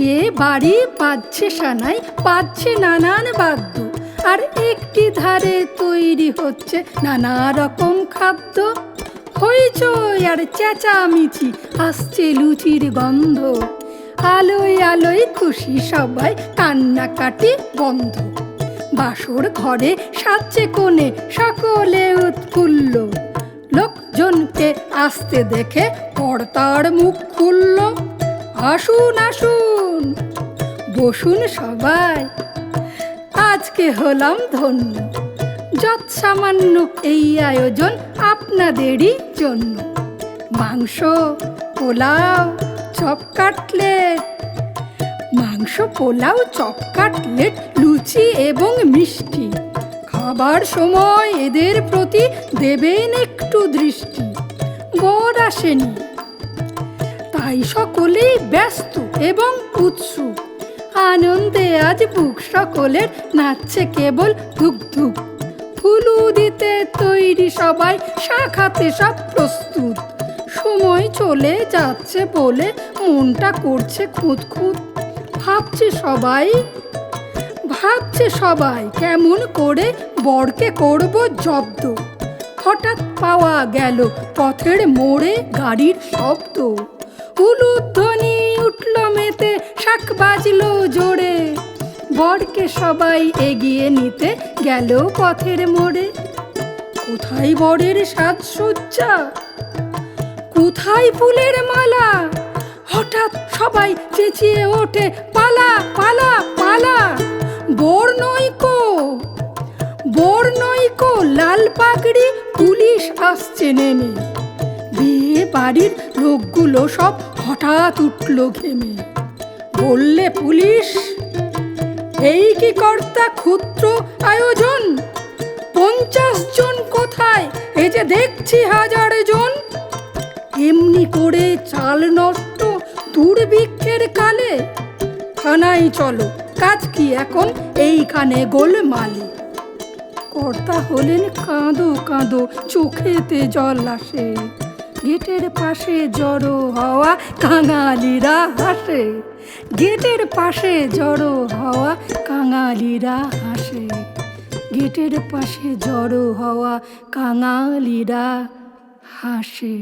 বিয়ে বাড়ি বাজছে সানাই, বাজছে নানান বাদ্য, আর একটি ধারে তৈরি হচ্ছে নানা রকম খাদ্য। হইচই আর চেঁচামেচি, আসছে লুচির গন্ধ, আলোয় আলোয় খুশি সবাই, কান্নাকাটি বন্ধ। বাসর ঘরে সাজছে কোণে সকলে উৎফুল্ল, লোকজনকে আসতে দেখে কর্তার মুখ খুলল। আসুন আসুন, বসুন সবাই, আজকে হলাম ধন্য, যৎ সামান্য এই আয়োজন আপনাদেরই জন্য। মাংস, পোলাও, চপ কাটলেট, মাংস পোলাও চপ কাটলেট, লুচি এবং মিষ্টি। খাবার সময় এদের প্রতি দেবেন একটু দৃষ্টি। বর আসেনি, তাই সকলেই ব্যস্ত এবং উৎসুক, আনন্দে আজ বুক সকলের নাচছে কেবল ধুক ধুক। ফুলু দিতে তৈরি সবাই, শাখাতে সব প্রস্তুত, সময় চলে যাচ্ছে বলে মনটা করছে খুঁতখুঁত। ভাবছে সবাই কেমন করে বরকে করব জব্দ। হঠাৎ পাওয়া গেল পথের মোড়ে গাড়ির শব্দ, উলুধ্বনি উঠল মেতে, শাঁখ বাজলো জোরে, বরকে সবাই এগিয়ে নিতে গেল পথের মোড়ে। কোথায় বরের সাজসজ্জা, কোথায় ফুলের মালা, হঠাৎ সবাই চেঁচিয়ে ওঠে, পালা পালা পালা। বর নয়কো, লাল পাগড়ি, পুলিশ আসছে নেমে। বিয়ে বাড়ির লোকগুলো সব হঠাৎ উঠল ঘেমে। বললে পুলিশ, এই কি কর্তা ক্ষুদ্র আয়োজন, 50 জন কোথায়, এই যে দেখছি 1000 জন। এমনি করে চাল নষ্ট দুর্ভিক্ষের কালে, থানায় চলো, কাজ কি এখন এইখানে গোলমালে। কর্তা হলেন কাঁদো কাঁদো, চোখেতে জল আসে, গেটের পাশে জড়ো হওয়া কাঙালিরা হাসে। গেটের পাশে জড়ো হওয়া কাঙালিরা হাসে, গেটের পাশে জড়ো হওয়া কাঙালিরা হাসে।